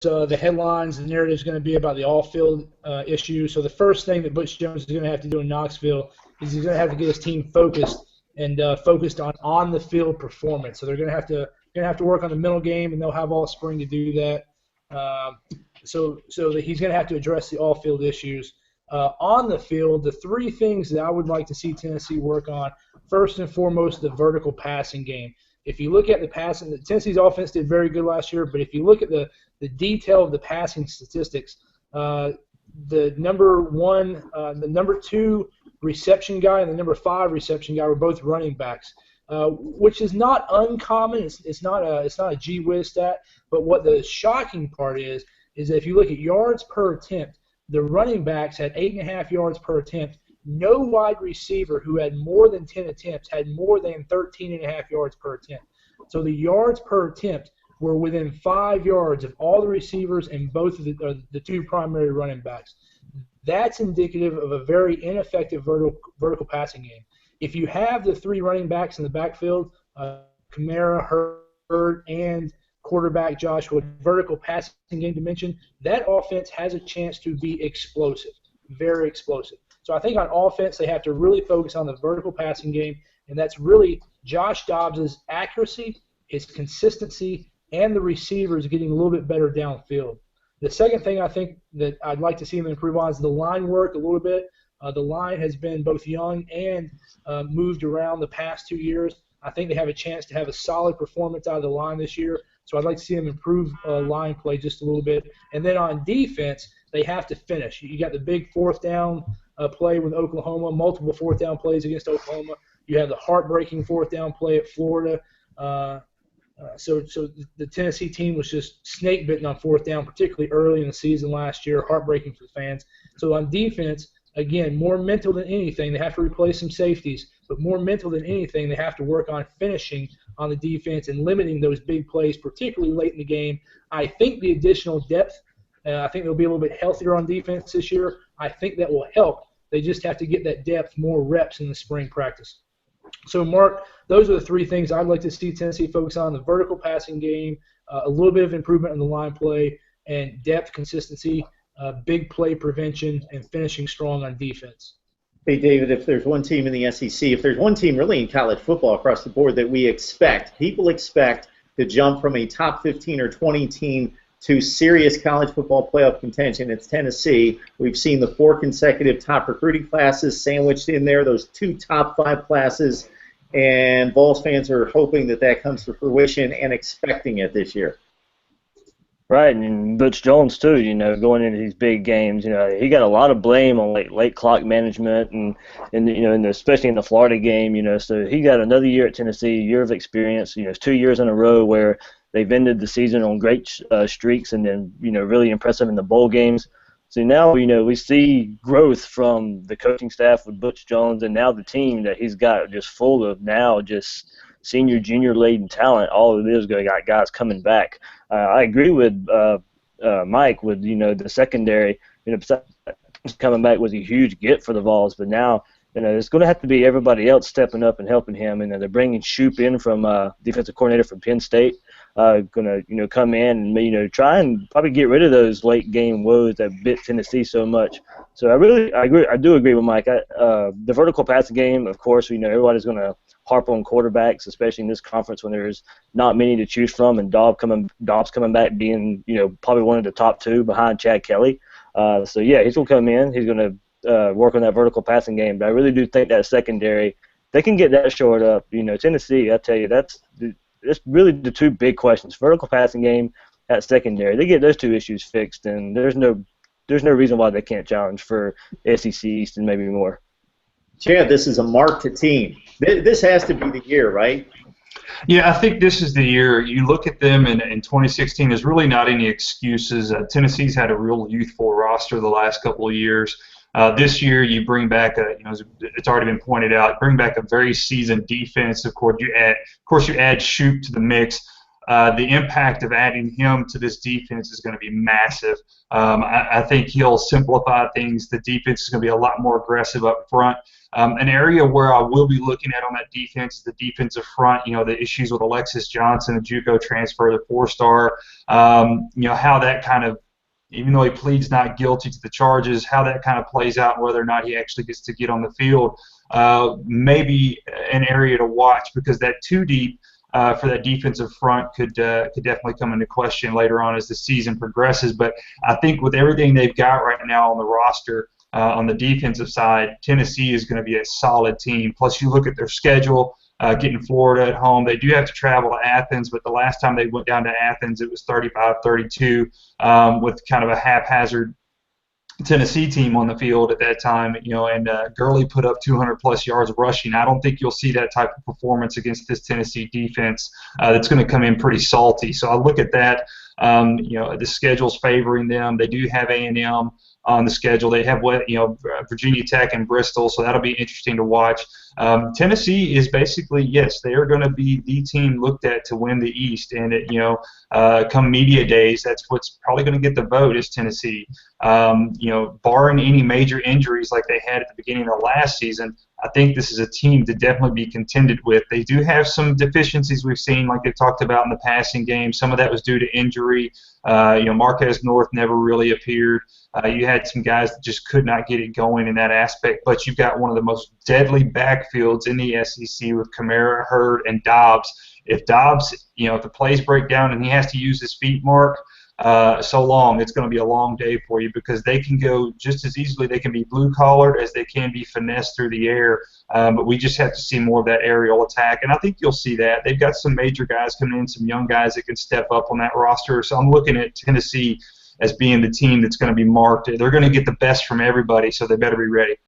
the headlines, the narrative is going to be about the off-field issue. So the first thing that Butch Jones is going to have to do in Knoxville is he's going to have to get his team focused and focused on the field performance. So they're going to have to work on the mental game, and they'll have all spring to do that. So that he's going to have to address the off-field issues. On the field, the three things that I would like to see Tennessee work on, first and foremost, the vertical passing game. If you look at the passing, Tennessee's offense did very good last year, but if you look at the detail of the passing statistics, the number 2 reception guy and the number 5 reception guy were both running backs, which is not uncommon. It's not a gee whiz stat, but what the shocking part is that if you look at yards per attempt, the running backs had 8.5 yards per attempt. No wide receiver who had more than 10 attempts had more than 13.5 yards per attempt. So the yards per attempt were within 5 yards of all the receivers and both of the 2 primary running backs. That's indicative of a very ineffective vertical passing game. If you have the 3 running backs in the backfield, Kamara, Hurd, and quarterback Joshua, vertical passing game dimension, that offense has a chance to be explosive, very explosive. So I think on offense they have to really focus on the vertical passing game, and that's really Josh Dobbs' accuracy, his consistency, and the receivers getting a little bit better downfield. The second thing I think that I'd like to see them improve on is the line work a little bit. The line has been both young and moved around the past 2 years. I think they have a chance to have a solid performance out of the line this year, so I'd like to see them improve line play just a little bit. And then on defense, they have to finish. You got the big 4th down play with Oklahoma, multiple 4th down plays against Oklahoma. You have the heartbreaking 4th down play at Florida. So the Tennessee team was just snake bitten on 4th down, particularly early in the season last year, heartbreaking for the fans. So on defense, again, more mental than anything. They have to replace some safeties, but more mental than anything, they have to work on finishing on the defense and limiting those big plays, particularly late in the game. I think the additional depth, I think they'll be a little bit healthier on defense this year. I think that will help. They just have to get that depth, more reps in the spring practice. So, Mark, those are the 3 things I'd like to see Tennessee focus on: the vertical passing game, a little bit of improvement in the line play, and depth, consistency, big play prevention, and finishing strong on defense. Hey, David, if there's one team in the SEC, if there's one team really in college football across the board that people expect to jump from a top 15 or 20 team to serious college football playoff contention, it's Tennessee. We've seen the 4 consecutive top recruiting classes sandwiched in there, those 2 top 5 classes, and Vols fans are hoping that comes to fruition and expecting it this year. Right, and Butch Jones too, going into these big games, he got a lot of blame on late clock management and especially in the Florida game, so he got another year at Tennessee, a year of experience, 2 years in a row where they've ended the season on great streaks and then, really impressive in the bowl games. So now, we see growth from the coaching staff with Butch Jones and now the team that he's got just full of now just senior, junior-laden talent. All of it is got guys coming back. I agree with Mike with, the secondary. Coming back was a huge get for the Vols, but now, it's going to have to be everybody else stepping up and helping him. And they're bringing Shoop in from defensive coordinator from Penn State. Going to come in and try and probably get rid of those late game woes that bit Tennessee so much. So I do agree with Mike. The vertical passing game, of course, everybody's going to harp on quarterbacks, especially in this conference when there's not many to choose from, and Dobbs coming back being probably one of the top 2 behind Chad Kelly. So yeah, he's going to come in. He's going to work on that vertical passing game. But I really do think that secondary, they can get that shored up. Tennessee, I tell you, that's really the 2 big questions: vertical passing game, that secondary. They get those 2 issues fixed, and there's no reason why they can't challenge for SEC East and maybe more. Chad, this is a marked team. This has to be the year, right? Yeah, I think this is the year. You look at them in 2016, there's really not any excuses. Tennessee's had a real youthful roster the last couple of years. This year, you bring back it's already been pointed out, bring back a very seasoned defense. Of course, you add Shoop to the mix. the impact of adding him to this defense is going to be massive. I think he'll simplify things. The defense is going to be a lot more aggressive up front. An area where I will be looking at on that defense is the defensive front. The issues with Alexis Johnson, a JUCO transfer, the 4-star. How that kind of, even though he pleads not guilty to the charges, how that kind of plays out and whether or not he actually gets to get on the field, maybe an area to watch, because that 2 deep for that defensive front could definitely come into question later on as the season progresses. But I think with everything they've got right now on the roster, on the defensive side, Tennessee is going to be a solid team. Plus, you look at their schedule, getting Florida at home. They do have to travel to Athens, but the last time they went down to Athens, it was 35-32 with kind of a haphazard Tennessee team on the field at that time, and Gurley put up 200-plus yards rushing. I don't think you'll see that type of performance against this Tennessee defense that's going to come in pretty salty. So I look at that. The schedule's favoring them. They do have A&M on the schedule. They have Virginia Tech and Bristol, so that'll be interesting to watch. Tennessee is basically, yes, they are going to be the team looked at to win the East, and come media days, that's what's probably going to get the vote is Tennessee. Barring any major injuries like they had at the beginning of last season, I think this is a team to definitely be contended with. They do have some deficiencies we've seen, like they talked about in the passing game. Some of that was due to injury. Marquez North never really appeared. You had some guys that just could not get it going in that aspect, but you've got one of the most deadly backfields in the SEC with Kamara, Hurd, and Dobbs. If Dobbs, if the plays break down and he has to use his feet, Mark, so long, it's going to be a long day for you, because they can go just as easily. They can be blue-collared as they can be finessed through the air, but we just have to see more of that aerial attack, and I think you'll see that. They've got some major guys coming in, some young guys that can step up on that roster, so I'm looking at Tennessee as being the team that's going to be marked. They're going to get the best from everybody, so they better be ready.